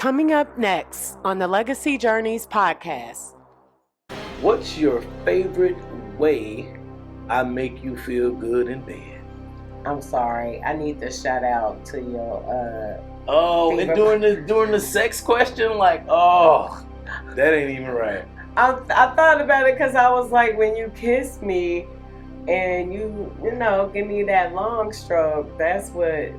Coming up next on the Legacy Journeys podcast. What's your favorite way I make you feel good in bed? I'm sorry. I need to shout out to your and during the sex question, like, oh, that ain't even right. I thought about it because I was like, when you kiss me and you give me that long stroke, that's what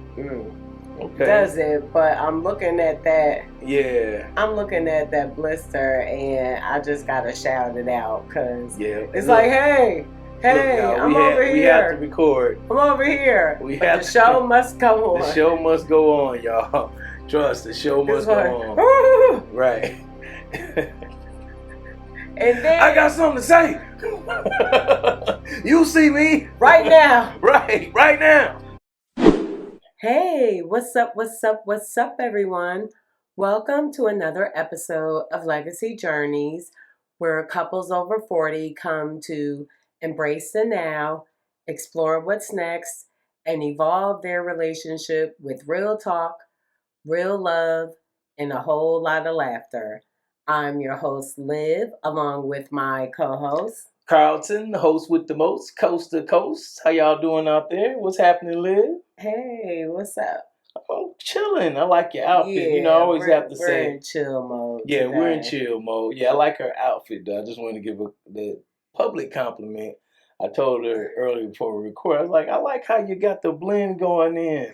does it. But I'm looking at that. Yeah. I'm looking at that blister, and I just gotta shout it out because it's look, like, hey, I'm over here. We have to record. I'm over here. The show must go on. The show must go on, y'all. Trust, the show must go on. Right. And then I got something to say. You see me right now. Right now. Hey, what's up, everyone? Welcome to another episode of Legacy Journeys, where couples over 40 come to embrace the now, explore what's next, and evolve their relationship with real talk, real love, and a whole lot of laughter. I'm your host, Liv, along with my co-host, Carlton, the host with the most, coast to coast. How y'all doing out there? What's happening, Liv? Hey, what's up? Oh, chilling. I like your outfit. I always have to say. We're in chill mode. Yeah, today. we're in chill mode. Yeah, I like her outfit, though. I just want to give the public compliment. I told her earlier before we record, I was like, I like how you got the blend going in,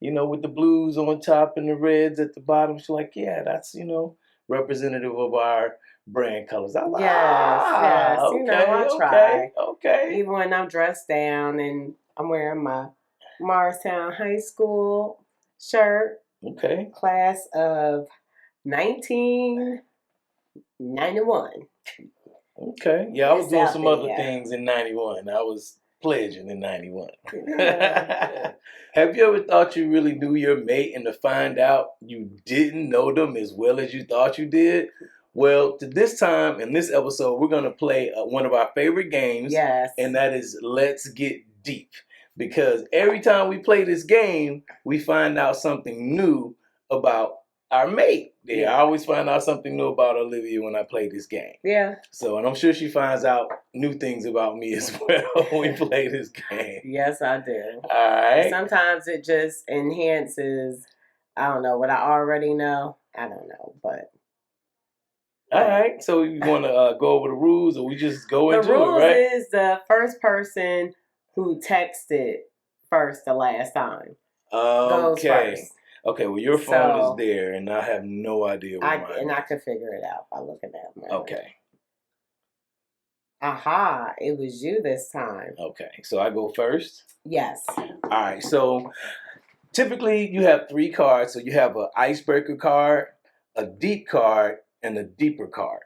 with the blues on top and the reds at the bottom. She's like, yeah, that's, representative of our brand colors. I'm like, yes. Okay, I try. Okay. Even when I'm dressed down and I'm wearing my Morristown High School shirt. Okay. Class of 1991. Okay. Yeah, I was doing some other things in 91. I was pledging in 91. Yeah. Have you ever thought you really knew your mate and to find out you didn't know them as well as you thought you did? Well, to this time in this episode, we're going to play one of our favorite games. Yes. And that is Let's Get Deep. Because every time we play this game, we find out something new about our mate. Yeah, I always find out something new about Olivia when I play this game. Yeah. So, and I'm sure she finds out new things about me as well when we play this game. Yes, I do. All right. Sometimes it just enhances, I don't know, what I already know. I don't know, but. All right. So you want to go over the rules or we just go into it, right? The rules is the first person who texted first the last time. Goes first. Okay, well, your phone is there, and I have no idea where mine is. And I can figure it out by looking at mine. Okay. Aha, it was you this time. Okay, so I go first? Yes. All right, so typically you have 3 cards. So you have an icebreaker card, a deep card, and a deeper card.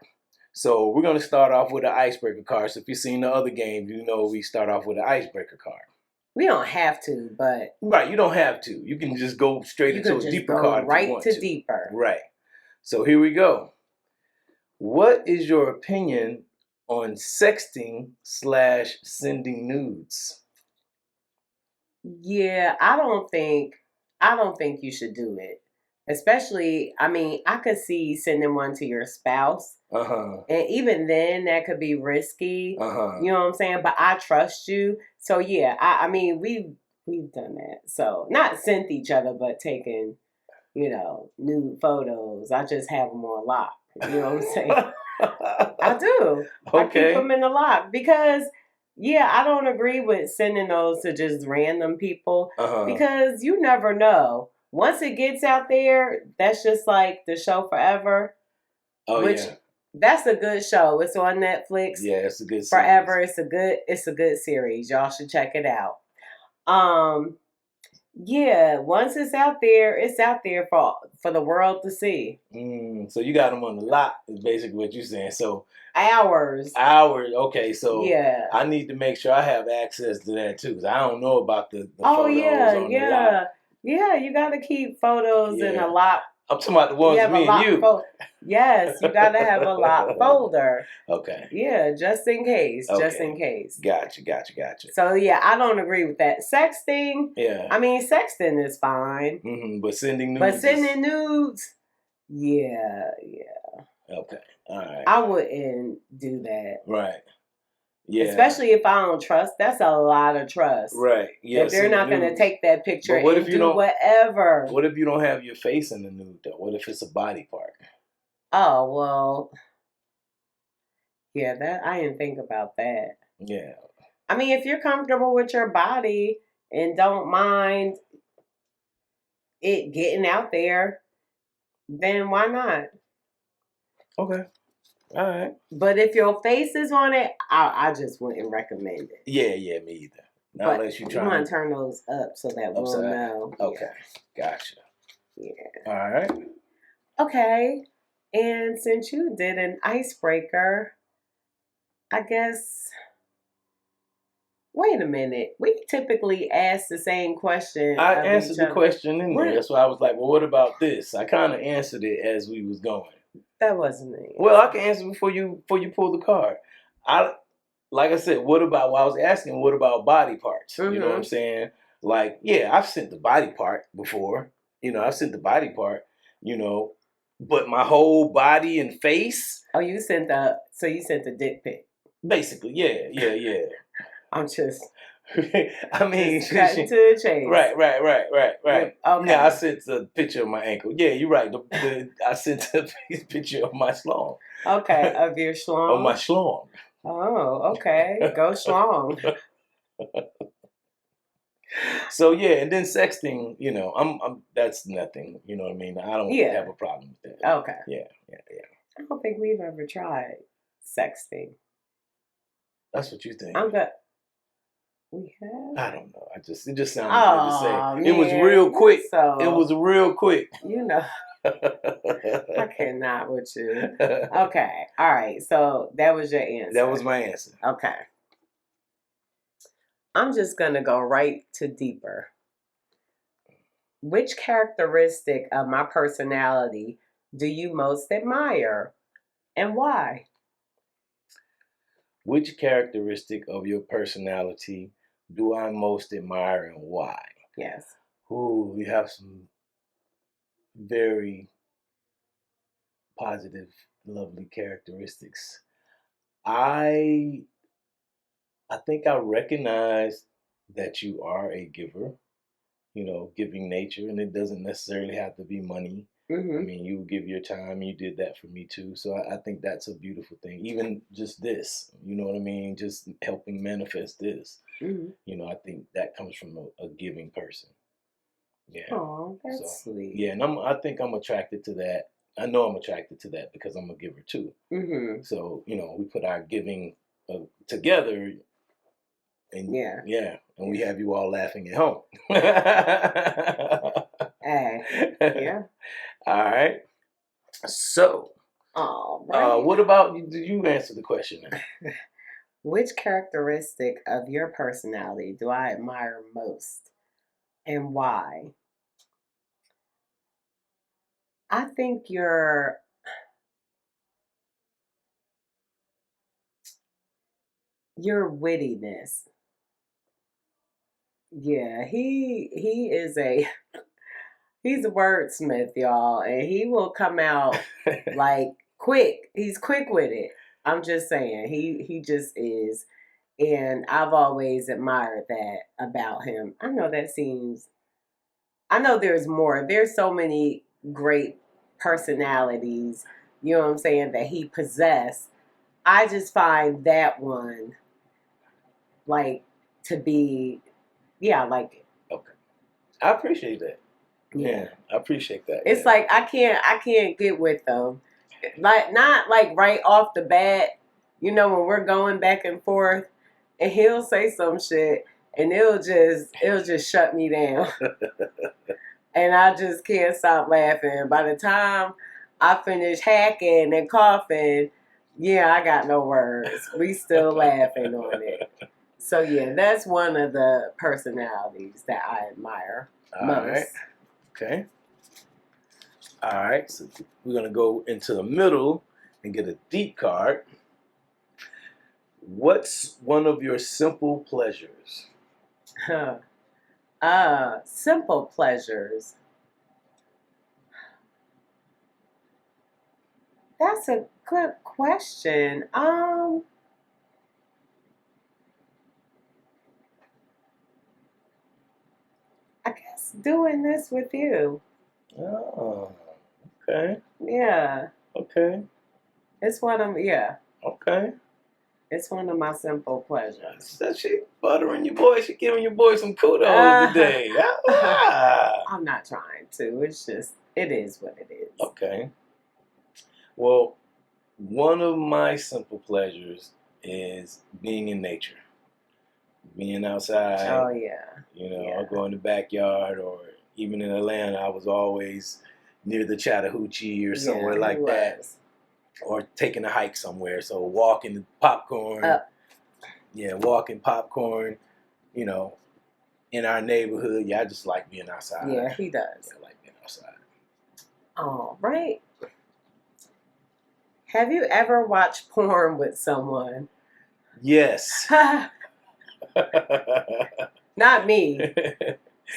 So we're going to start off with an icebreaker card. So if you've seen the other games, we start off with an icebreaker card. We don't have to, but... Right, you don't have to. You can just go straight into a deeper card if you want to. Right to deeper. Right. So here we go. What is your opinion on sexting/sending nudes? Yeah, I don't think you should do it. Especially, I could see sending one to your spouse. And even then, that could be risky. You know what I'm saying? But I trust you. So, yeah, we've done that. So, not sent each other, but taken, nude photos. I just have them on lock. You know what I'm saying? I do. Okay. I keep them in the lock because... Yeah, I don't agree with sending those to just random people because you never know. Once it gets out there, that's just like the show Forever. That's a good show. It's on Netflix. Yeah, it's a good series. Forever. It's a good series. Y'all should check it out. Yeah, once it's out there for the world to see. So you got them on the lock is basically what you're saying. So hours. Okay, so yeah. I need to make sure I have access to that too, because I don't know about the photos on the lock. Yeah, you got to keep photos in a lock. I'm talking about the ones with me and you. Yes, you got to have a lock folder. Okay. Yeah, just in case. Okay. Just in case. Gotcha. So, yeah, I don't agree with that. Sexting. Yeah. Sexting is fine. But sending nudes. Yeah. Okay. All right. I wouldn't do that. Right. Yeah. Especially if I don't trust. That's a lot of trust. Right. Yeah. If they're not going to take that picture But what and if you do don't? whatever. What if you don't have your face in the nude though? What if it's a body part? Oh, well. Yeah, that I didn't think about that. Yeah. I mean, if you're comfortable with your body and don't mind it getting out there, then why not? Okay. All right. But if your face is on it, I just wouldn't recommend it. Yeah, me either. Not But unless you you want to turn those up so that we'll upside. know. Okay. Gotcha. Yeah. All right. Okay. And since you did an icebreaker, I guess. Wait a minute. We typically ask the same question. I of answered each the other. question in there. What? That's why I was like, well, what about this? I kind of answered it as we was going. That wasn't it. Well, I can answer before you pull the card. Like I said, what about? Well, I was asking, what about body parts? You know what I'm saying? Like, yeah, I've sent the body part before. I've sent the body part. But my whole body and face. Oh, you sent the dick pic. Basically, yeah. I'm just. I mean, just cutting to the chase. Right. Okay. Yeah, I sent a picture of my ankle. Yeah, you're right. I sent a picture of my schlong. Okay, of your schlong. Of my schlong. Oh, okay. Go schlong. So yeah, and then sexting, I'm that's nothing. You know what I mean? I don't have a problem with that. Okay. Yeah. I don't think we've ever tried sexting. That's what you think. We have? I don't know. It just sounded good to say. Man, it was real quick. It was real quick. I cannot with you. Okay. All right. So that was your answer. That was my answer. Okay. I'm just going to go right to deeper. Which characteristic of my personality do you most admire and why? Which characteristic of your personality do I most admire and why? Yes. Ooh, we have some very positive, lovely characteristics. I think I recognize that you are a giver, giving nature, and it doesn't necessarily have to be money. Mm-hmm. I mean, you give your time, you did that for me too. So I think that's a beautiful thing. Even just this, you know what I mean? Just helping manifest this. Mm-hmm. I think that comes from a giving person. Yeah. Oh, that's sweet. Yeah, and I think I'm attracted to that. I know I'm attracted to that because I'm a giver too. Mm-hmm. So, we put our giving together. And and we have you all laughing at home. Yeah. All right. So, what about you? Did you answer the question now? Which characteristic of your personality do I admire most and why? I think your wittiness. Yeah, he is he's a wordsmith, y'all, and he will come out like quick. He's quick with it. I'm just saying, he just is, and I've always admired that about him. I know there's more. There's so many great personalities, you know what I'm saying, that he possessed. I just find that one like to be, I like it. Okay, I appreciate that. Yeah, I appreciate that. It's like I can't get with them, like not like right off the bat. When we're going back and forth, and he'll say some shit, and it'll just shut me down, and I just can't stop laughing. By the time I finish hacking and coughing, I got no words. We still laughing on it. So that's one of the personalities that I admire most. All right. Okay. All right. So we're gonna go into the middle and get a deep card. What's one of your simple pleasures? Simple pleasures. That's a good question. I guess doing this with you. Oh, okay. Yeah. Okay. It's one of Okay. It's one of my simple pleasures. So she buttering your boy. She giving your boy some kudos today. Ah. I'm not trying to. It's just it is what it is. Okay. Well, one of my simple pleasures is being in nature. Being outside. Oh yeah. I'll go in the backyard, or even in Atlanta, I was always near the Chattahoochee or somewhere like that. Or taking a hike somewhere. So walking popcorn. Walking popcorn, in our neighborhood. Yeah, I just like being outside. Yeah, he does. I like being outside. All right. Have you ever watched porn with someone? Yes. Not me.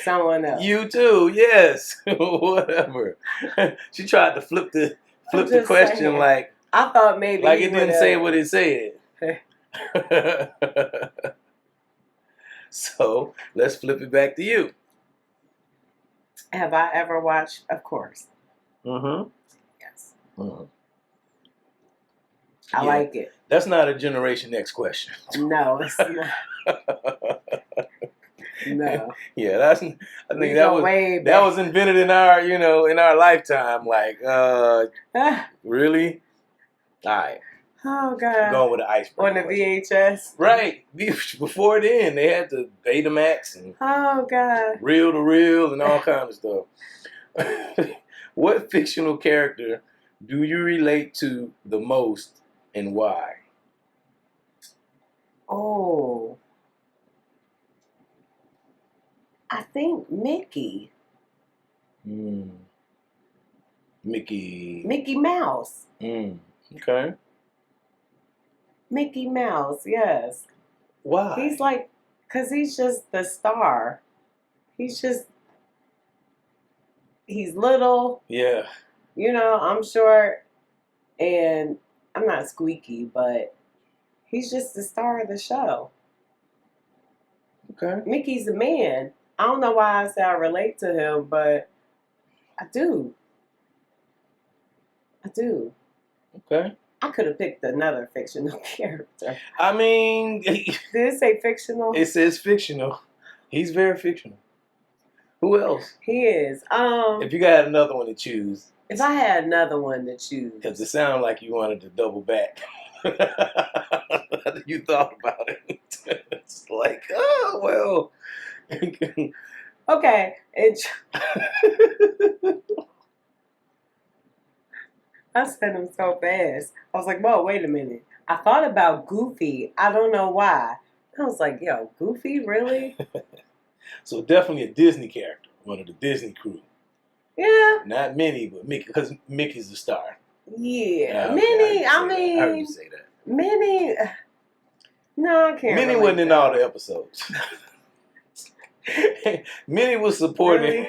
Someone else. You too, yes. Whatever. She tried to flip the question saying. Like I thought maybe like it didn't say what it said. So let's flip it back to you. Have I ever watched? Of course. Mm-hmm. Yes. Mm-hmm. I like it. That's not a Generation X question. No, it's not. No. Yeah, I think that was invented in our, in our lifetime. Like, really? All right. Oh God. I'm going with the icebreaker. On the VHS. Right. Before then, they had the Betamax and reel to reel and all kinds of stuff. What fictional character do you relate to the most and why? Oh. I think Mickey. Mickey Mouse. Okay. Mickey Mouse, yes. Why? He's like, because he's just the star. He's little. Yeah. I'm short and I'm not squeaky, but he's just the star of the show. Okay. Mickey's a man. I don't know why I say I relate to him, but I do. Okay. I could have picked another fictional character. I mean... Did it say fictional? It says fictional. He's very fictional. Who else? He is. If you got another one to choose. If I had another one to choose. Because it sounded like you wanted to double back. You thought about it. It's like, oh, well. Okay. I said him so fast. I was like, whoa, wait a minute. I thought about Goofy. I don't know why. I was like, yo, Goofy, really? So definitely a Disney character. One of the Disney crew. Yeah. Not Minnie, but Mickey, because Mickey's the star. Yeah. Minnie, I heard you say that. Minnie. No, I can't. Minnie wasn't in all the episodes. Minnie was supporting.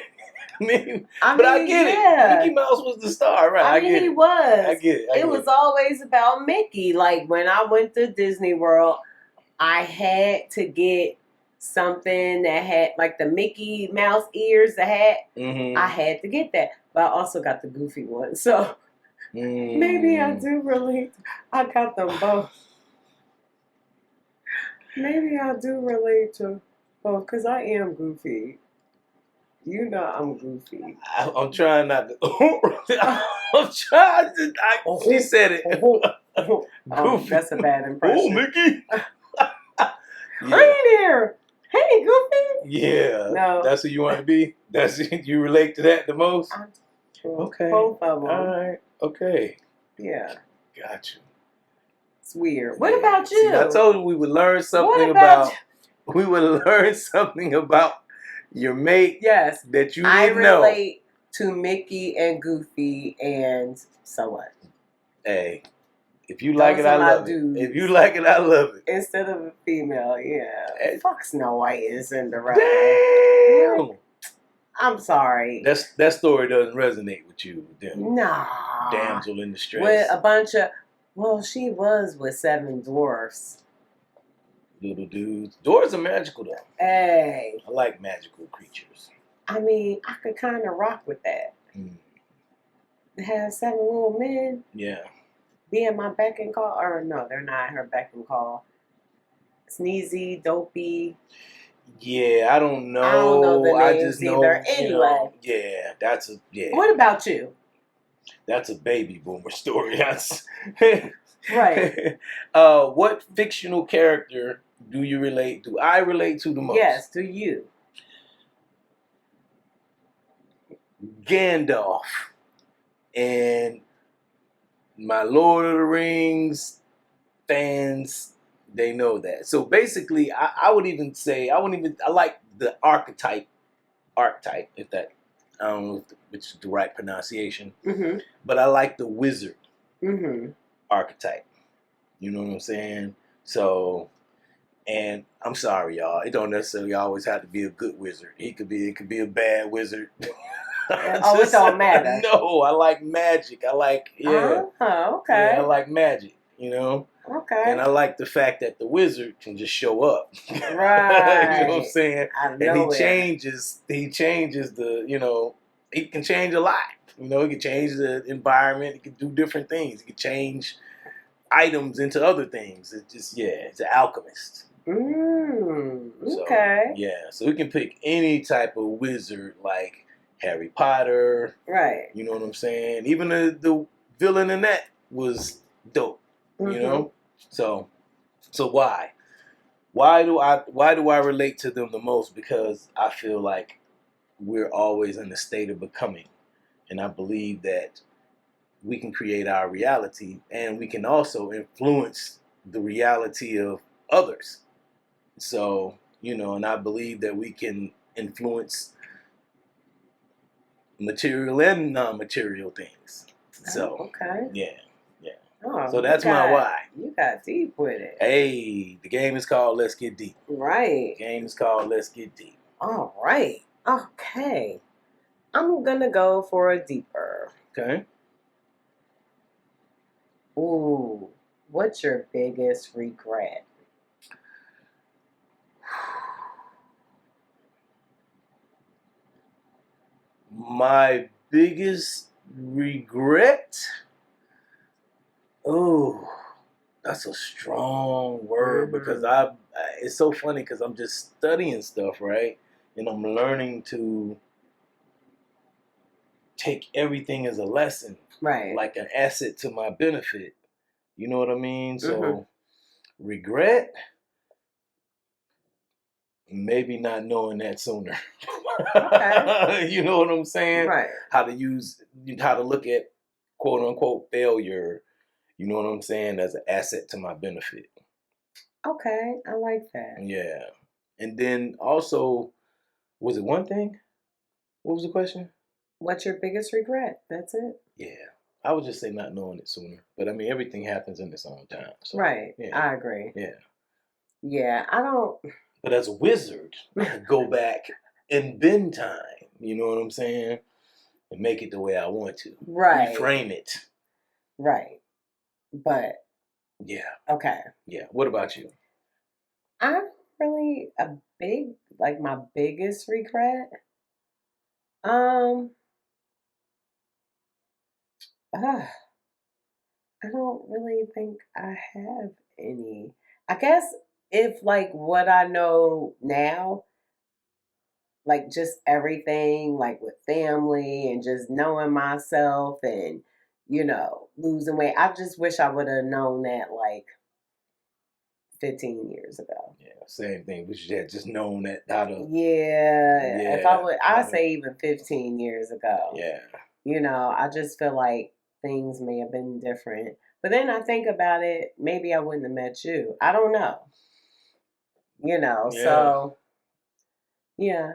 Really? I get it. Mickey Mouse was the star, right? I mean, he was. I get it. It was always about Mickey. Like when I went to Disney World, I had to get something that had like the Mickey Mouse ears, the hat. Mm-hmm. I had to get that, but I also got the Goofy one. So maybe I do relate. I got them both. Maybe I do relate to both because I am Goofy. I'm Goofy. I'm trying not to. I'm trying to. She said it. Goofy. That's a bad impression. Oh, Mickey. Reindeer. Hey, Goofy. Yeah. No. That's who you want to be? You relate to that the most? Okay. Both of them. All right. Okay. Yeah. Gotcha. It's weird. What about you? See, I told you we would learn something about. We would learn something about your mate. Yes. That you didn't know. I relate to Mickey and Goofy, and so what? Hey. If you like it, I love it. If you like it, I love it. Instead of a female, yeah. Fuck Snow White and Cinderella. Damn. I'm sorry. That story doesn't resonate with you, then. Nah. Damsel in distress. With a bunch of, well, she was with 7 dwarfs. Little dudes. Dwarves are magical, though. Hey. I like magical creatures. I mean, I could kind of rock with that. Have 7 little men. Yeah. Be at my beck and call. Or no, they're not her beck and call. Sneezy, Dopey. Yeah, I don't know. I don't know the I names just know. either. Anyway. Yeah, that's a What about you? That's a baby boomer story. Right. What fictional character do I relate to the most? Yes, do you? Gandalf. And my Lord of the Rings fans, they know that. So basically, I wouldn't even I like the archetype, if that, I don't know which is the right pronunciation, but I like the wizard archetype. You know what I'm saying? So, and I'm sorry, y'all, it don't necessarily always have to be a good wizard. It could be a bad wizard. Oh, it don't matter. No, I like magic. I like, Oh, okay. Yeah, I like magic, you know? Okay. And I like the fact that the wizard can just show up. Right. You know what I'm saying? And he changes the, he can change a lot. He can change the environment. He can do different things. He can change items into other things. It's just, it's an alchemist. Okay. So we can pick any type of wizard like Harry Potter. Right. You know what I'm saying? Even the villain in that was dope. You know? So why? Why do I relate to them the most? Because I feel like we're always in a state of becoming. And I believe that we can create our reality, and we can also influence the reality of others. So, and I believe that we can influence material and non-material things. So, okay. Yeah. Oh, so that's my why. You got deep with it. Hey, the game is called Let's Get Deep. Right. The game is called Let's Get Deep. All right. Okay. I'm going to go for a deeper. Okay. Ooh, what's your biggest regret? My biggest regret? Oh, that's a strong word because it's so funny because I'm just studying stuff, right? And I'm learning to take everything as a lesson. Right. Like an asset to my benefit. You know what I mean? So, regret? Maybe not knowing that sooner. Okay. You know what I'm saying? Right. How to look at quote unquote failure, you know what I'm saying, as an asset to my benefit. Okay, I like that. Yeah. And then also, was it one thing? What was the question? What's your biggest regret? That's it. Yeah. I would just say not knowing it sooner. But I mean, everything happens in its own time. So, right. Yeah. I agree. Yeah. Yeah, I don't. But as a wizard, I could go back and bend time. You know what I'm saying? And make it the way I want to. Right. Reframe it. Right. But. Yeah. Okay. Yeah. What about you? I'm really my biggest regret. I don't really think I have any. I guess if what I know now, just everything, with family and just knowing myself and, losing weight. I just wish I would have known that 15 years ago. Yeah, same thing. We should have just known that how to. Yeah. If I'd say even 15 years ago. Yeah. I just feel like things may have been different. But then I think about it, maybe I wouldn't have met you. I don't know. So, yeah.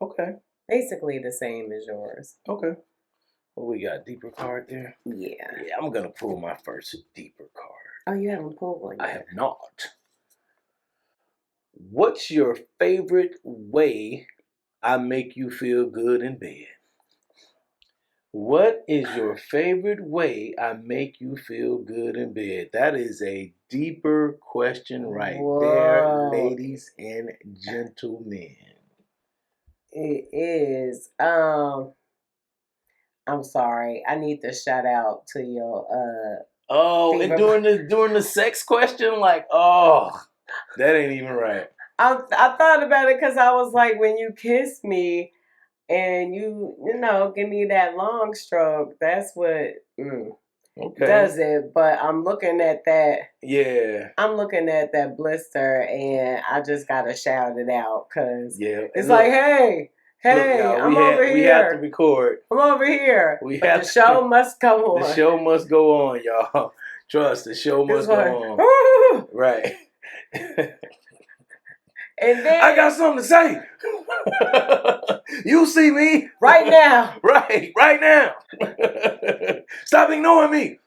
Okay. Basically the same as yours. Okay. Well, we got a deeper card there? Yeah. Yeah, I'm going to pull my first deeper card. Oh, you haven't pulled one yet? I have not. What's your favorite way I make you feel good in bed. What is your favorite way I make you feel good in bed? That is a deeper question right there, Whoa. ladies and gentlemen. It is. I'm sorry. I need to shout out to your Oh, and during the sex question, like, oh, that ain't even right. I thought about it because I was like, when you kiss me and you give me that long stroke, that's what does it. But I'm looking at that. Yeah. I'm looking at that blister, and I just gotta shout it out because it's look, like, hey, look, I'm over here. We have to record. I'm over here. But the show must go on. The show must go on, y'all. Trust, the show must go on. Right. And then I got something to say. You see me right now. Right now. Stop ignoring me.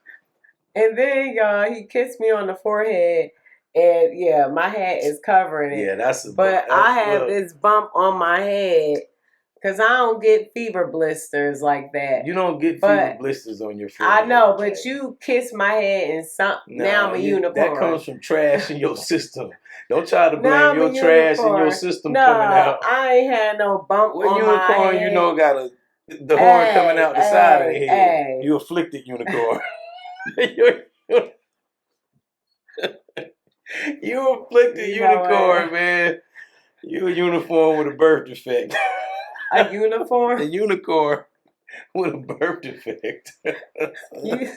And then, y'all, he kissed me on the forehead, and yeah, my head is covering it. Yeah, but I have this bump on my head because I don't get fever blisters like that. You don't get fever blisters on your forehead. I know, but you kiss my head and now I'm a unicorn. That comes from trash in your system. Don't try to blame your trash in your system coming out. I ain't had no bump on unicorn, my head. got the horn coming out the side of the head. You afflicted unicorn. You afflicted unicorn, man. You a unicorn with a birth defect. A unicorn? A unicorn with a birth defect. You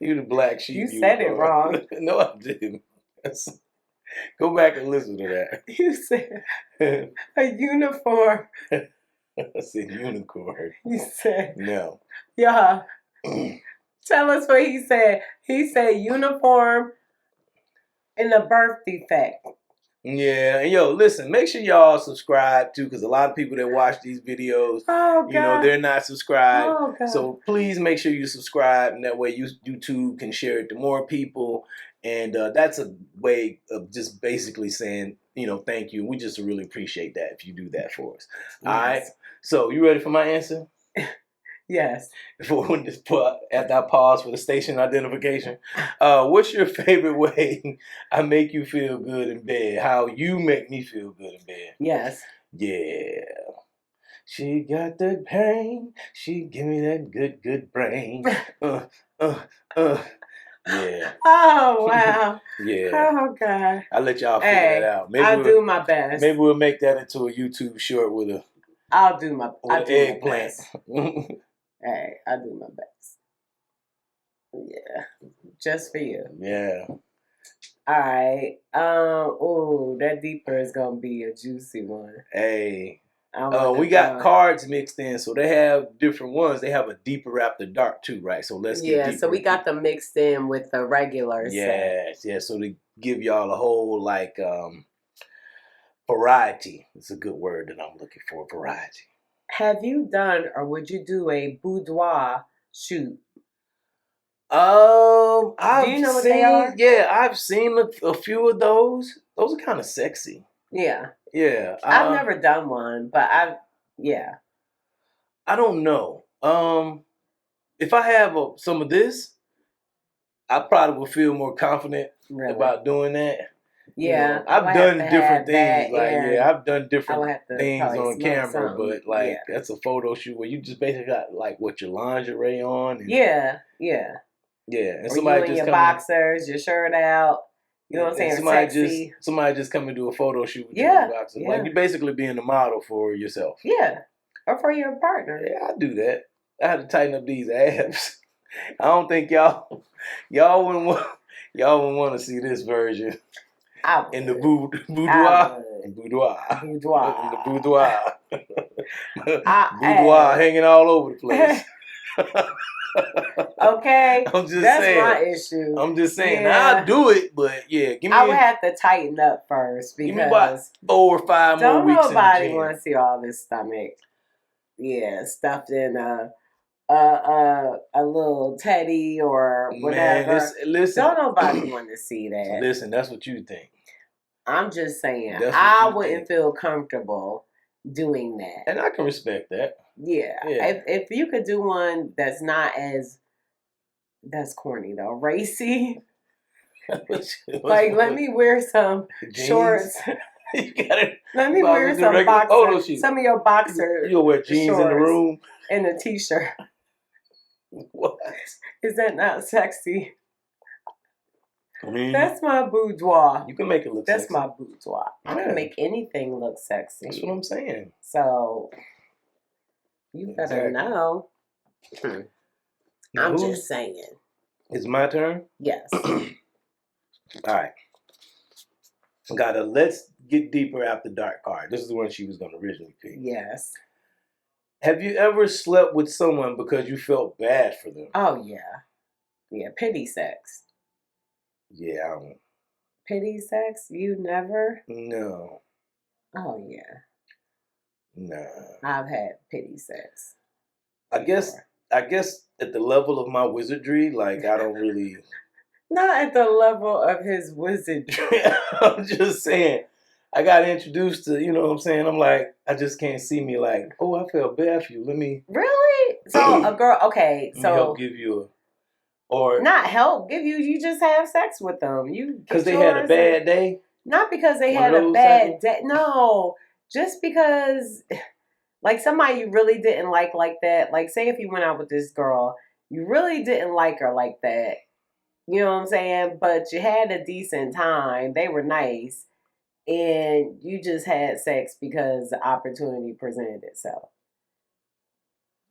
the black sheep. You said it wrong. No, I didn't. Go back and listen to that. You said a uniform. I said unicorn. You said no. Yeah. Tell us what he said. He said uniform and a birth defect. Yeah, and yo, listen, make sure y'all subscribe too, because a lot of people that watch these videos, they're not subscribed. Oh, God. So please make sure you subscribe, and that way YouTube can share it to more people. And that's a way of just basically saying, thank you. We just really appreciate that if you do that for us. Yes. All right. So you ready for my answer? Yes. After I pause for the station identification, what's your favorite way I make you feel good in bed? How you make me feel good in bed? Yes. Yeah. She got the pain. She give me that good brain. Yeah. Oh, wow. Yeah. Oh, God. I'll let y'all figure that out. Maybe I'll do my best. Maybe we'll make that into a YouTube short with a eggplant. Hey, I'll do my best. Yeah. Just for you. Yeah. All right. That deeper is gonna be a juicy one. Hey. We got cards mixed in, so they have different ones. They have a deeper after dark too, right? So let's get deeper. So we got them mixed in with the regular set. Yeah. So to give y'all a whole variety. It's a good word that I'm looking for, variety. Have you done or would you do a boudoir shoot? Do you know what they are? Yeah, I've seen a few of those. Those are kind of sexy. Yeah. Yeah. I've never done one, but I don't know. If I have some of this, I probably would feel more confident about doing that. Yeah. I've done different things. I've done different things on camera, but that's a photo shoot where you just basically got your lingerie on. And, yeah. And somebody just your boxers, your shirt out. You know what I'm saying? Somebody just come and do a photo shoot with you in the boxers. Like you basically being the model for yourself. Yeah. Or for your partner. Yeah, I do that. I had to tighten up these abs. I don't think y'all wouldn't want to see this version. In the boudoir. Boudoir hanging all over the place. Okay, I'm just that's saying. my issue. I'm just saying. I'll do it, but I would have to tighten up first because give me about 4 or 5 more weeks. Don't nobody want to see all this stomach. Yeah, stuffed in a little teddy or whatever. Man, listen. Don't nobody want to see that. Listen, that's what you think. I'm just saying. I wouldn't feel comfortable doing that. And I can respect that. Yeah. If you could do one that's not as, that's corny though, racy. Like, let me wear some jeans? Shorts. You gotta, let me wear some boxers. Some of your boxers. You'll wear jeans in the room and a t-shirt. What? Is that not sexy? I mean, that's my boudoir. You can make it look That's sexy. my boudoir. I can make anything look sexy. That's what I'm saying. So, you better know. I'm just saying. It's my turn? Yes. All right. Let's get deeper after dark card. This is the one she was going to originally pick. Yes. Have you ever slept with someone because you felt bad for them? Oh, yeah. Yeah, pity sex. Yeah, I don't. Pity sex? You never? No. Oh, yeah. Nah. I've had pity sex. I guess at the level of my wizardry, like, I don't really... Not at the level of his wizardry. I'm just saying. I got introduced to, you know what I'm saying? I'm like, I just can't see me like, oh, I felt bad for you. Let me... Really? So, a girl... Okay, so... help give you a... Or... Not help give you... You just have sex with them. Because they had a bad day? Not because they had a bad day. No. Just because... Like, somebody you really didn't like that. Like, say if you went out with this girl, you really didn't like her like that. You know what I'm saying? But you had a decent time. They were nice. And you just had sex because the opportunity presented itself.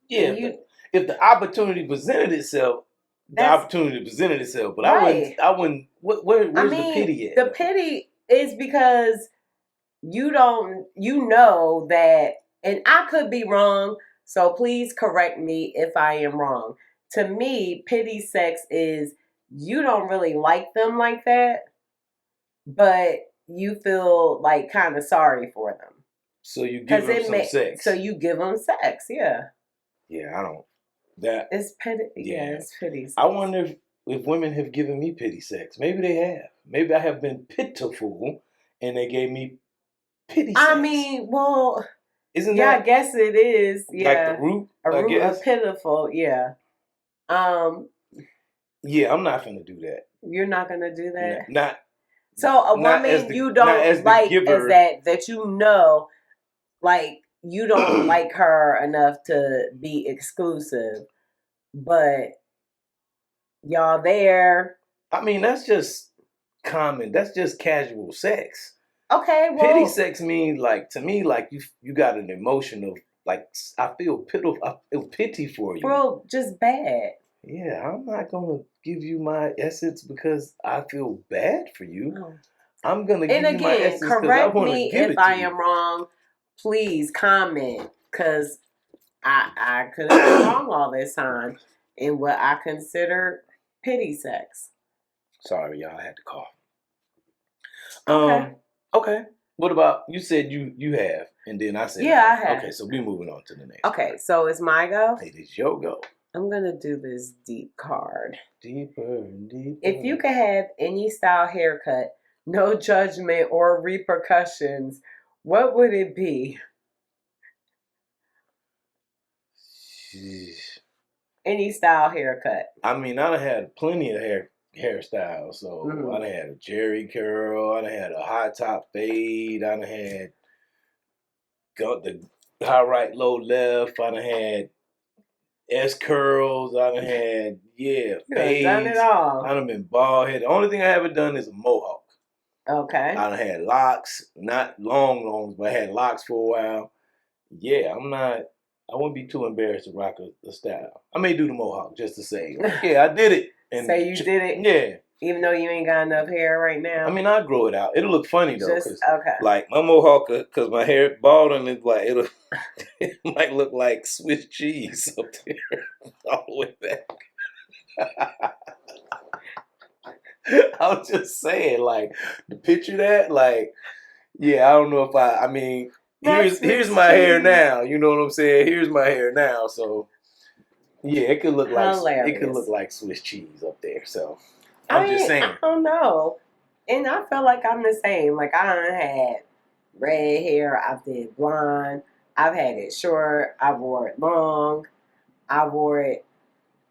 Yeah, if the opportunity presented itself, the opportunity presented itself. But right. I wouldn't, where's the pity at? The pity is because you know that, and I could be wrong, so please correct me if I am wrong. To me, pity sex is you don't really like them like that, but you feel like kind of sorry for them. So you give them some sex. So you give them sex, yeah. Yeah, I don't. It's pity. Yeah, it's pity sex. I wonder if women have given me pity sex. Maybe they have. Maybe I have been pitiful and they gave me pity sex. I mean, well... Isn't that? I guess it is. Yeah. Like the root? A root of pitiful, yeah. Yeah, I'm not gonna do that. You're not gonna do that? Not. So a woman you don't like as that you know, like, you don't like her enough to be exclusive, but y'all there. I mean, that's just common. That's just casual sex. Okay, well, pity sex means, like, to me, like, you got an emotion of, like, I feel pity for you. Bro, just bad. Yeah, I'm not gonna give you my essence because I feel bad for you. No. I'm gonna give you my essence because I want to give it to you. Correct me if I am wrong. Please comment, because I could have been wrong all this time in what I consider pity sex. Sorry, y'all, I had to cough. Okay. Okay. What about, you said you have, and then I said I have. Okay, so we're moving on to the next. Okay, so it's my go? It is your go. I'm going to do this deep card. Deeper and deeper. If you could have any style haircut, no judgment or repercussions, what would it be? Jeez. Any style haircut. I mean, I done had plenty of hairstyles. So I done had a Jerry curl, I done had a high top fade, I done had the high right, low left, I done had S curls, I done had fades. Done it all. I done been bald headed. The only thing I haven't done is a mohawk. Okay. I done had locks, not long, but I had locks for a while. Yeah, I wouldn't be too embarrassed to rock a style. I may do the mohawk just to say, yeah, I did it. And say you did it? Yeah. Even though you ain't got enough hair right now? I mean, I'll grow it out. It'll look funny, though. Okay. Like, my mohawk, because my hair bald and it's like, it might look like Swiss cheese up there all the way back. I was just saying, like, to picture that, like, yeah, I don't know if I mean, here's my hair now. You know what I'm saying? Here's my hair now. So, yeah, it could look like Swiss cheese up there. So, I'm just saying. I don't know. And I feel like I'm the same. Like, I done had red hair. I've did blonde. I've had it short. I wore it long. I've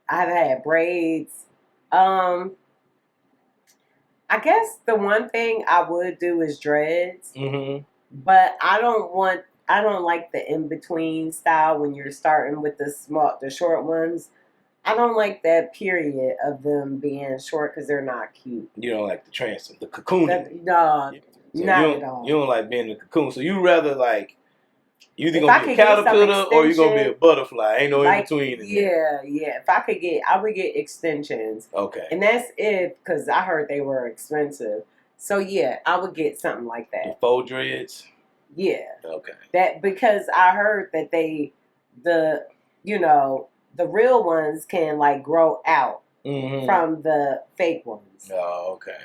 had braids. I guess the one thing I would do is dreads, Mm-hmm. but I don't like the in between style when you're starting with the short ones. I don't like that period of them being short because they're not cute. You don't like the cocooning. No, So not at all. You don't like being in the cocoon. So you rather like you either If gonna I be a could get some caterpillar or you gonna be a extension, butterfly. Ain't no in like between. In there. yeah. If I could get, I would get extensions, Okay. and that's it because I heard they were expensive. So yeah, I would get something like The that. faux dreads. Yeah. Okay. That because I heard that the the real ones can like grow out from the fake ones. Oh, okay.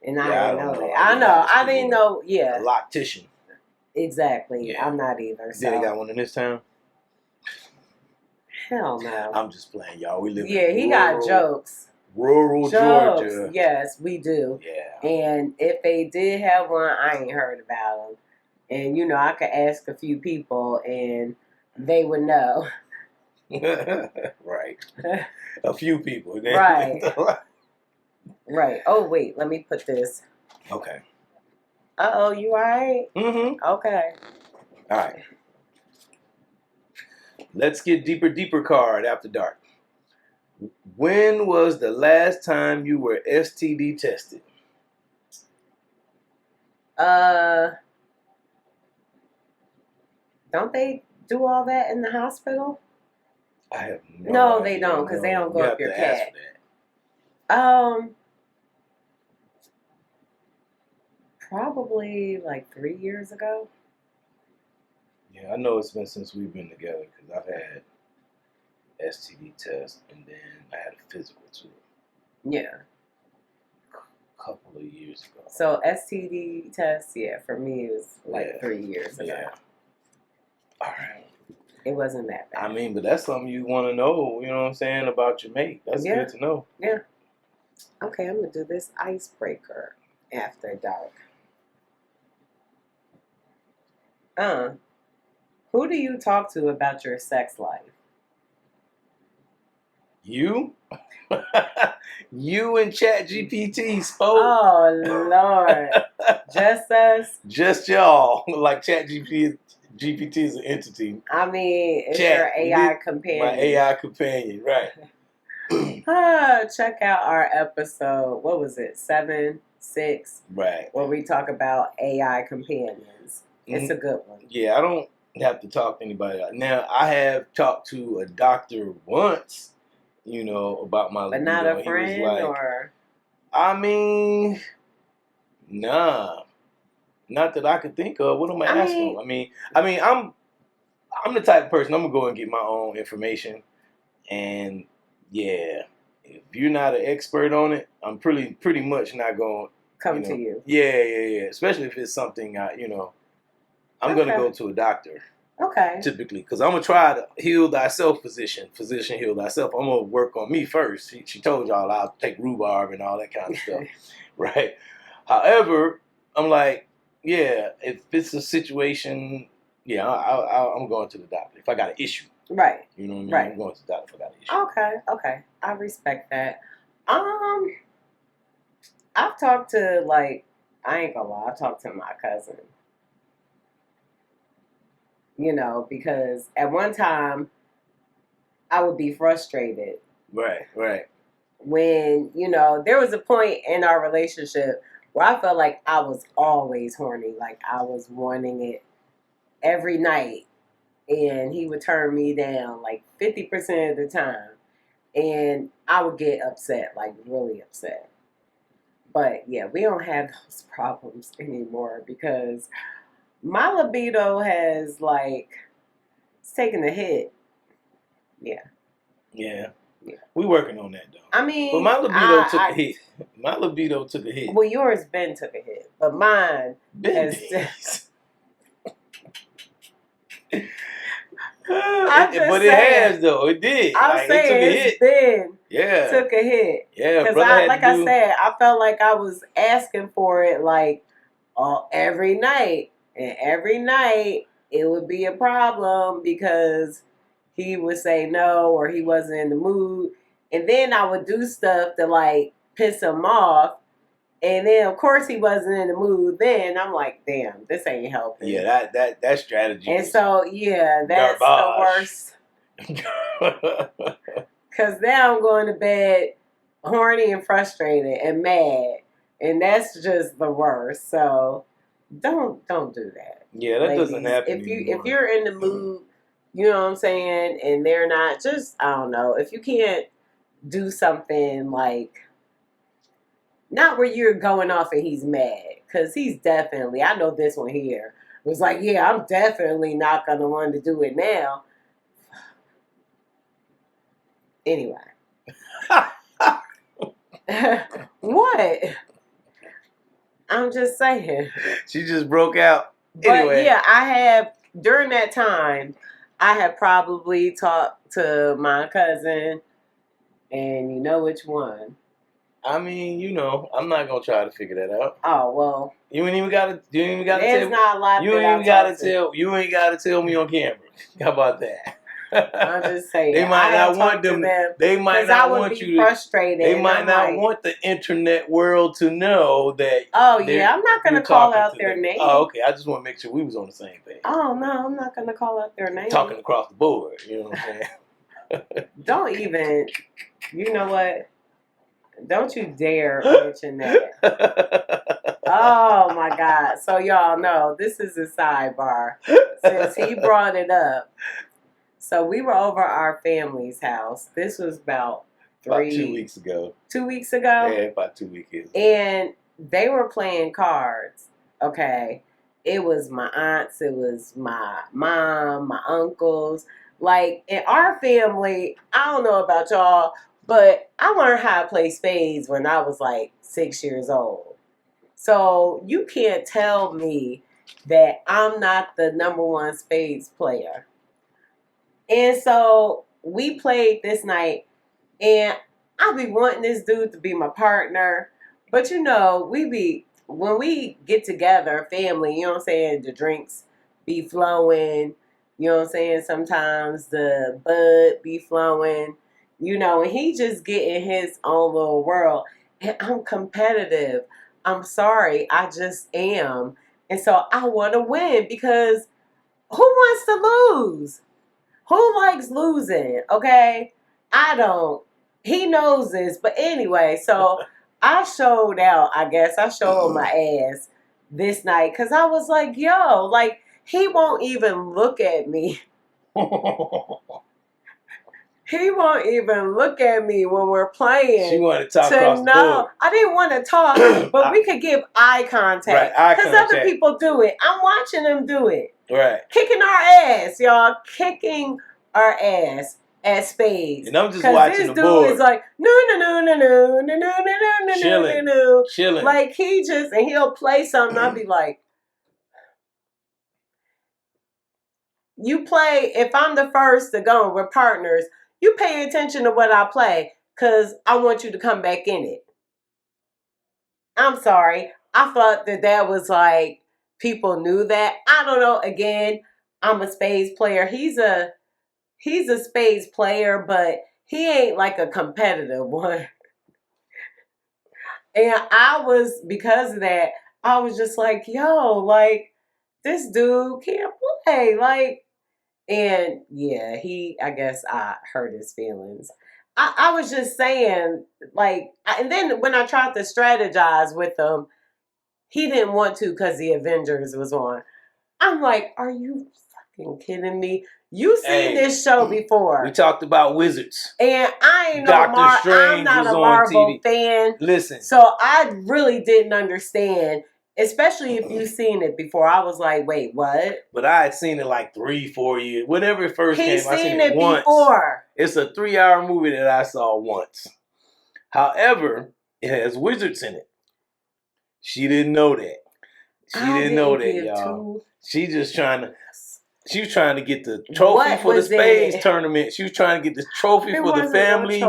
And I didn't know that. I know. I didn't know. Yeah. A loctician. Exactly. Yeah. I'm not either. So. Did he got one in this town? Hell no. I'm just playing, y'all. We live Yeah, in he got jokes. Rural Jokes. Georgia. Yes, we do. Yeah. And if they did have one, I ain't heard about them. And I could ask a few people and they would know. Right. A few people. Right. Right. Oh, wait. Let me put this. Okay. Uh-oh, you all right? Mm-hmm. Okay. All right. Let's get deeper card after dark. When was the last time you were STD tested? Don't they do all that in the hospital? I have no idea. they don't, because they don't go up your cat. That. Probably like 3 years ago. Yeah, I know it's been since we've been together because I've had STD test and then I had a physical too. Yeah. A couple of years ago. So STD test, yeah, for me it was like 3 years ago. Yeah. All right. It wasn't that bad. I mean, but that's something you want to know, you know what I'm saying, about your mate. That's good to know. Yeah. Okay, I'm going to do this icebreaker after dark. Who do you talk to about your sex life? You? You and ChatGPT spoke. Oh, Lord. Just us? Just y'all. Like ChatGPT is an entity. I mean, it's your AI companion. My AI companion, right. Check out our episode, what was it, 7, 6? Right. Where we talk about AI companions. It's a good one. Yeah, I don't have to talk to anybody. Now, I have talked to a doctor once, about my libido. But not a friend or? I mean, nah. Not that I could think of. What am I asking? I mean, I'm the type of person, I'm going to go and get my own information. And, yeah, if you're not an expert on it, I'm pretty much not going to come to you. Yeah. Especially if it's something, I'm going to go to a doctor. Okay. Typically, because I'm going to try to heal thyself physician heal thyself. I'm going to work on me first. She told y'all I'll take rhubarb and all that kind of stuff. Right? However, I'm like, yeah, if it's a situation, yeah, I'm going to the doctor if I got an issue. Right. You know what I mean? Right. I'm going to the doctor if I got an issue. Okay. I respect that. I've talked to, I ain't gonna lie, I've talked to my cousin. Because at one time, I would be frustrated. Right. When, there was a point in our relationship where I felt like I was always horny. Like, I was wanting it every night. And he would turn me down, 50% of the time. And I would get upset, really upset. But, yeah, we don't have those problems anymore because my libido has, it's taken a hit. Yeah. We working on that, though. I mean, but my libido took a hit. My libido took a hit. Well, yours Ben took a hit, but mine has. But it has though. It did. I'm saying it took a hit. Ben took a hit. Yeah, because I said, I felt like I was asking for it every night, And every night it would be a problem because he would say no or he wasn't in the mood. And then I would do stuff to like piss him off. And then of course he wasn't in the mood. Then I'm like, damn, this ain't helping. Yeah, that strategy. And so that's garbage. The worst. Cause now I'm going to bed horny and frustrated and mad. And that's just the worst. So don't do that. Yeah, that ladies. Doesn't happen anymore. If you're in the mood, you know what I'm saying, and they're not, just I don't know. If you can't do something like not where you're going off and he's mad, because he's definitely, I know this one here was like, yeah, I'm definitely not gonna want to do it now. Anyway. What? I'm just saying. She just broke out. But anyway. Yeah, I have, during that time, I have probably talked to my cousin, and you know which one. I mean, I'm not gonna try to figure that out. Oh well. You ain't even gotta There's tell. not a lot. You ain't gotta tell me on camera. How about that? I'm just saying. They might not want them. They might not want you to. Frustrated. They might not want the internet world to know that. Oh yeah, I'm not gonna call out their name. Oh okay, I just want to make sure we was on the same page. Oh no, I'm not gonna call out their name. Talking across the board, you know what I'm saying? Don't even. You know what? Don't you dare mention that. Oh my God. So y'all know this is a sidebar. Since he brought it up. So we were over our family's house. This was about 2 weeks ago. 2 weeks ago? Yeah, about 2 weeks ago. And they were playing cards. Okay. It was my aunts, it was my mom, my uncles. Like in our family, I don't know about y'all, but I learned how to play spades when I was like 6 years old. So you can't tell me that I'm not the number one spades player. And so we played this night, and I be wanting this dude to be my partner. But when we get together, family, you know what I'm saying, the drinks be flowing, you know what I'm saying, sometimes the bud be flowing, and he just get in his own little world. And I'm competitive. I'm sorry, I just am. And so I want to win because who wants to lose? Who likes losing? Okay? I don't. He knows this. But anyway, so I showed out, I guess. I showed my ass this night because I was like, yo, like, he won't even look at me. He won't even look at me when we're playing. She wanted to talk across the board. I didn't want to talk, but we could give eye contact. Right, because other people do it. I'm watching them do it. Right. Kicking our ass, y'all. Kicking our ass at spades. And I'm just watching the board. Because this dude is like, no. Chilling. Like, and he'll play something. I'll be like, you play, if I'm the first to go, we're partners, you pay attention to what I play because I want you to come back in it. I'm sorry. I thought that was like, people knew that. I don't know. Again, I'm a spades player. He's a spades player, but he ain't like a competitive one. And because of that, I was just like, yo, like, this dude can't play. Like, and yeah, I guess I hurt his feelings. I was just saying, like, and then when I tried to strategize with him, he didn't want to because the Avengers was on. I'm like, are you fucking kidding me? You seen this show before. We talked about wizards. And I ain't I'm not a Marvel fan. Listen. So I really didn't understand, especially if you've seen it before. I was like, wait, what? But I had seen it like 3-4 years. Whenever it first came, I seen it once. Before. It's a 3-hour movie that I saw once. However, it has wizards in it. She didn't know that. She didn't know that, y'all. She just trying to... She was trying to get the trophy for the spades tournament. She was trying to get the trophy for the family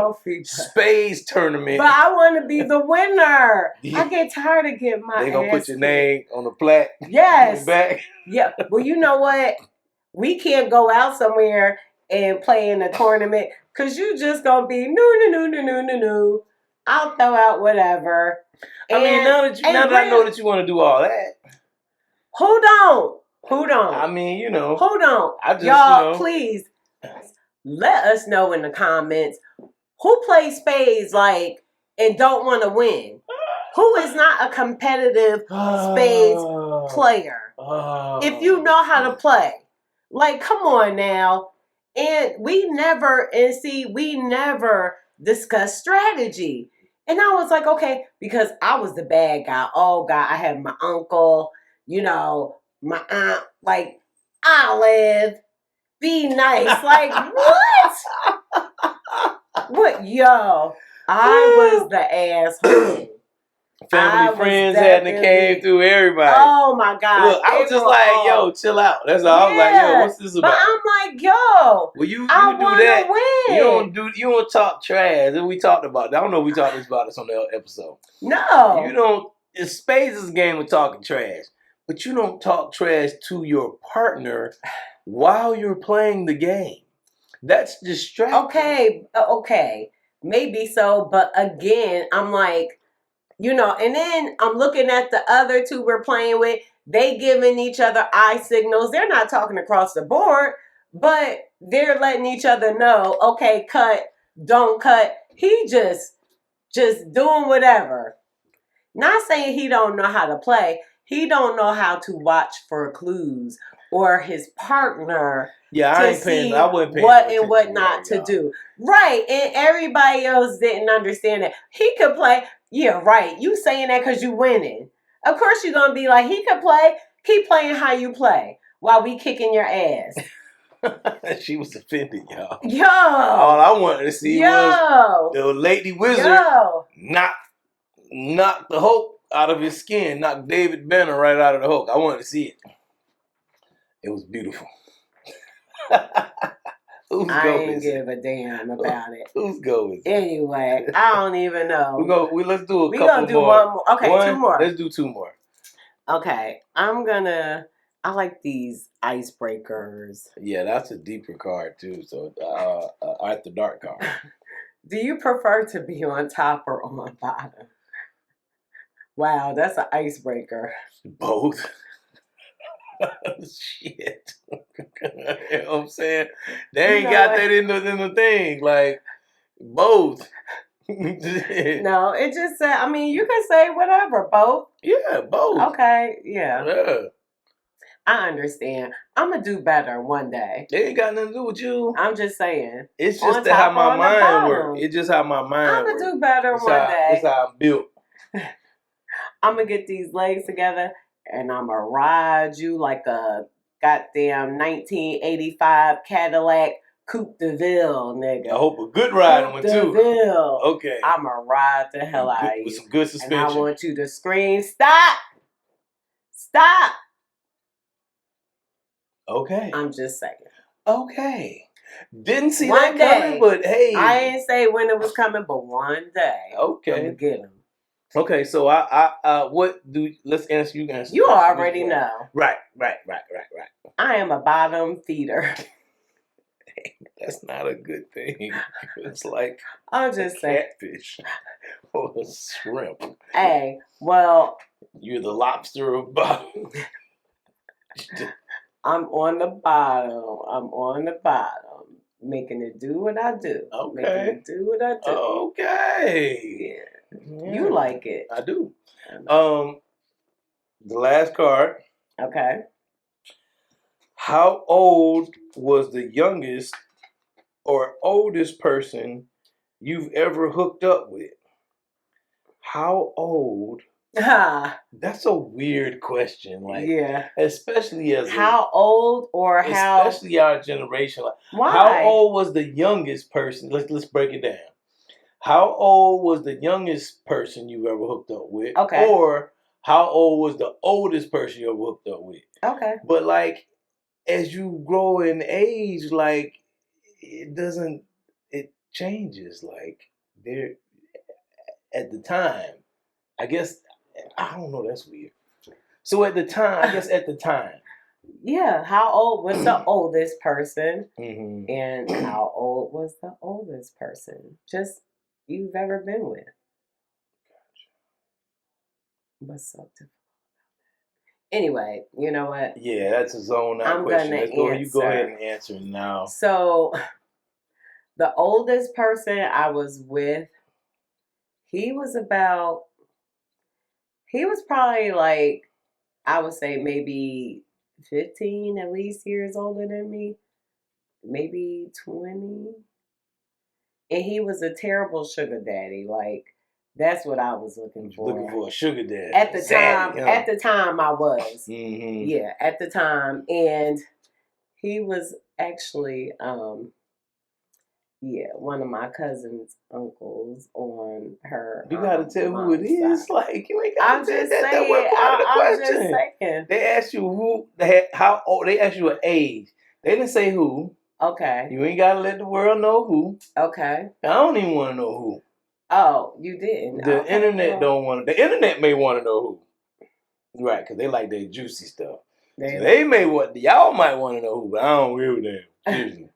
spades tournament. But I want to be the winner. I get tired of getting my ass. They gonna put your name on the plaque. Yes. On the back. Yeah. Well, you know what? We can't go out somewhere and play in a tournament because you just gonna be no. I'll throw out whatever. I mean, now that I know that you want to do all that. Hold on. I mean, you know. Hold on. I just, y'all, please let us know in the comments who plays spades and don't want to win. Who is not a competitive spades player? If you know how to play. Like, come on now. And we never discuss strategy. And I was like, okay, because I was the bad guy. Oh, God, I had my uncle, my aunt, like, Olive, be nice. Like, what? What? Yo, I was the asshole. Family, friends hadn't came through everybody. Oh, my God. Look, I was just like, yo, chill out. That's all. I was like, yo, what's this about? But I'm like, yo, well, you I do that. Win. You don't talk trash. And we talked about that. I don't know if we talked about this on the episode. No. You don't. Spades is a game of talking trash. But you don't talk trash to your partner while you're playing the game. That's distracting. Okay. Maybe so. But again, I'm like, and then I'm looking at the other two we're playing with. They giving each other eye signals. They're not talking across the board, but they're letting each other know, okay, cut, don't cut. He just doing whatever. Not saying he don't know how to play. He don't know how to watch for clues or his partner. Yeah, I wasn't paying what and what not to do. Right, and everybody else didn't understand that. He could play. Yeah, right. You saying that because you winning. Of course you're going to be like, he could play. Keep playing how you play while we kicking your ass. She was offended, y'all. Yo. All I wanted to see was the lady wizard knock the Hulk out of his skin, knock David Banner right out of the Hulk. I wanted to see it. It was beautiful. I ain't give a damn about it. Whose go is it? Anyway, I don't even know. Let's do a couple more. We're going to do one more. Okay, 2 more. Let's do 2 more. Okay, I like these icebreakers. Yeah, that's a deeper card too. So, Arthur Dark card. Do you prefer to be on top or on bottom? Wow, that's an icebreaker. Both. Shit. You know what I'm saying? They ain't got that in the thing. Like, both. No, it just said, you can say whatever. Both? Yeah, both. Okay, yeah. I understand. I'm going to do better one day. It ain't got nothing to do with you. I'm just saying. It's just how my mind works. It's just how my mind works. I'm going to do better one day. It's how I'm built. I'm going to get these legs together and I'm going to ride you like a goddamn 1985 Cadillac Coupe de Ville, nigga. I hope a good ride one, too. Ville. Okay. I'm going to ride the hell out of you. With some good suspension. And I want you to scream, stop! Stop! Okay. I'm just saying. Okay. Didn't see that coming, but hey. I ain't say when it was coming, but one day. Okay. I'm going to get him. Okay, so let's answer, you answer. You already know. Right. I am a bottom feeder. That's not a good thing. It's like I'm just saying. Catfish or a shrimp. Hey, well. You're the lobster of bottom. I'm on the bottom. Making it do what I do. Okay. Making it do what I do. Okay. Yeah. You like it. I do. The last card. Okay. How old was the youngest or oldest person you've ever hooked up with? How old? That's a weird question. Like, yeah. Especially as how old or how? Especially our generation. Like, why? How old was the youngest person? Let's break it down. How old was the youngest person you ever hooked up with? Okay. Or how old was the oldest person you ever hooked up with? Okay. But like, as you grow in age, like it changes. Like there at the time, I guess I don't know. That's weird. So at the time, I guess at the time. Yeah. How old was the oldest person? Mm-hmm. And how old was the oldest person? Just you've ever been with. What's so difficult? Anyway, you know what? Yeah, that's a zone out I'm question. gonna Let's go. You go ahead answer. and answer now. So the oldest person I was with, he was probably like, I would say maybe 15 at least years older than me, maybe 20. And he was a terrible sugar daddy. Like, that's what I was looking for. Looking for a sugar daddy. At the time, Zaddy, huh? at the time I was. Mm-hmm. Yeah, at the time. And he was actually one of my cousin's uncles on her. You gotta tell who it is. Side. Like you ain't gotta I'm tell just that. saying. That wasn't part of the I'm question. just saying. They asked you who, how old. They asked you an age. They didn't say who. Okay. You ain't gotta let the world know who. Okay. I don't even want to know who. Oh, you didn't. The internet don't want. The internet may want to know who. Right, because they like their juicy stuff. They may want. Y'all might want to know who, but I don't give a damn. Seriously.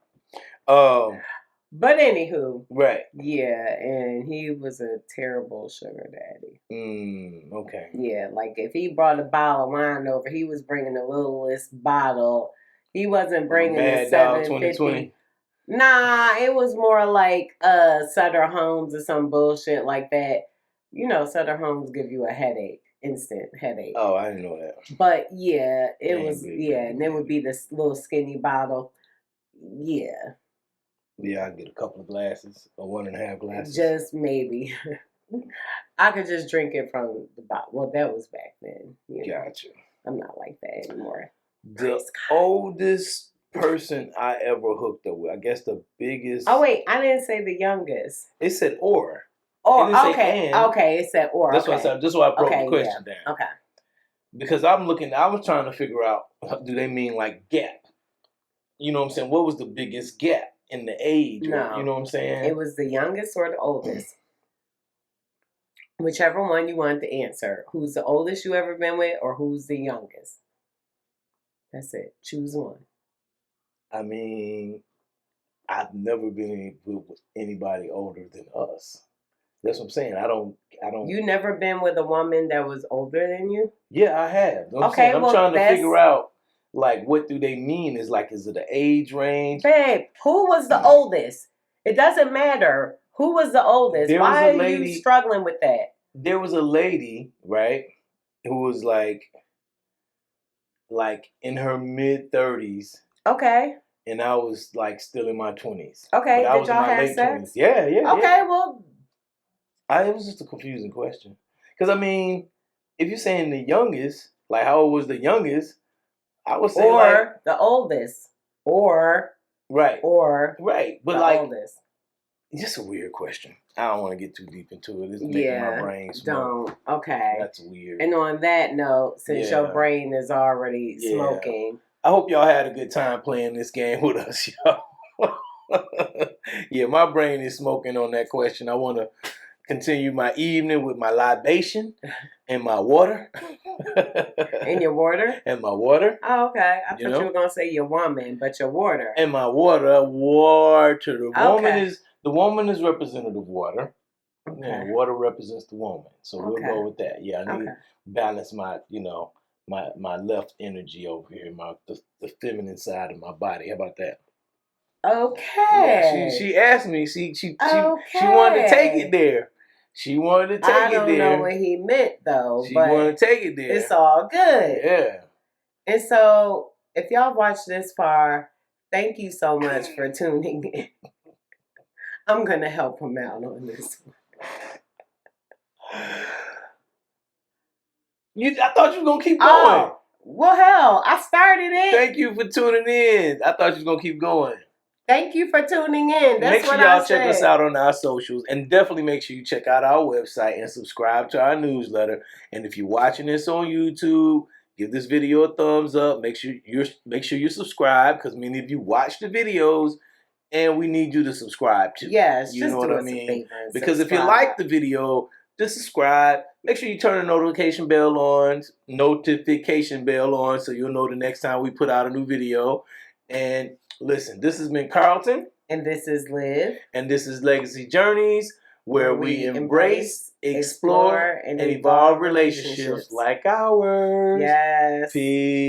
But anywho, right. Yeah, and he was a terrible sugar daddy. Okay. Yeah, like if he brought a bottle of wine over, he was bringing the littlest bottle. He wasn't bringing the 750. Nah, it was more like Sutter Homes or some bullshit like that. You know, Sutter Homes give you a headache, instant headache. Oh, I didn't know that. But yeah, it was and it would be this little skinny bottle. Yeah. Yeah, I get a couple of glasses or 1.5 glasses. Just maybe. I could just drink it from the bottle. Well, that was back then. Gotcha. I'm not like that anymore. The oldest person I ever hooked up with, I guess the biggest. Oh wait, I didn't say the youngest. It said or. Or okay, okay, it said or. That's why I said. That's why I broke the question down. Okay. Because I was trying to figure out, do they mean like gap? You know what I'm saying? What was the biggest gap in the age? No. You know what I'm saying? It was the youngest or the oldest. Whichever one you wanted to answer. Who's the oldest you ever been with or who's the youngest? That's it. Choose one. I mean, I've never been with anybody older than us. That's what I'm saying. I don't. You never been with a woman that was older than you? Yeah, I have. I'm trying to figure out, like, what do they mean? Is it an age range? Babe, who was the oldest? It doesn't matter. Who was the oldest? Why are you struggling with that? There was a lady, right, who was like in her mid-30s. Okay. And I was like still in my 20s. Okay. Did y'all have sex? 20s. Yeah. Okay, well. It was just a confusing question. Because, I mean, if you're saying the youngest, like how old was the youngest, I would say or the oldest. Or. Right. Or. Right. But the oldest. Just a weird question. I don't want to get too deep into it. It's making my brain smoke. Don't. Okay. That's weird. And on that note, since your brain is already smoking. I hope y'all had a good time playing this game with us, y'all. Yeah, my brain is smoking on that question. I want to continue my evening with my libation and my water. And your water? And my water. Oh, okay. I thought you were going to say your woman, but your water. And my water. Water. The woman is representative water. Okay. Yeah, water represents the woman. So we'll go with that. Yeah, I need to balance my, my left energy over here, the feminine side of my body. How about that? Okay. Yeah, she asked me. She wanted to take it there. She wanted to take it there. I don't know what he meant though. She wanted to take it there. It's all good. Yeah. And so, if y'all watched this far, thank you so much for tuning in. I'm gonna help him out on this one. I thought you were gonna keep going. Oh, well, hell, I started it. Thank you for tuning in. I thought you were gonna keep going. Thank you for tuning in. That's make sure y'all check us out on our socials, and definitely make sure you check out our website and subscribe to our newsletter. And if you're watching this on YouTube, Give this video a thumbs up. Make sure you subscribe, because many of you watch the videos, and we need you to subscribe too. Yes, you just know do what I us a mean? favor and Because if you subscribe. like the video, just subscribe. Make sure you turn the notification bell on, so you'll know the next time we put out a new video. And listen, this has been Carlton. And this is Liv. And this is Legacy Journeys, where we embrace, explore, and evolve relationships like ours. Yes. Peace.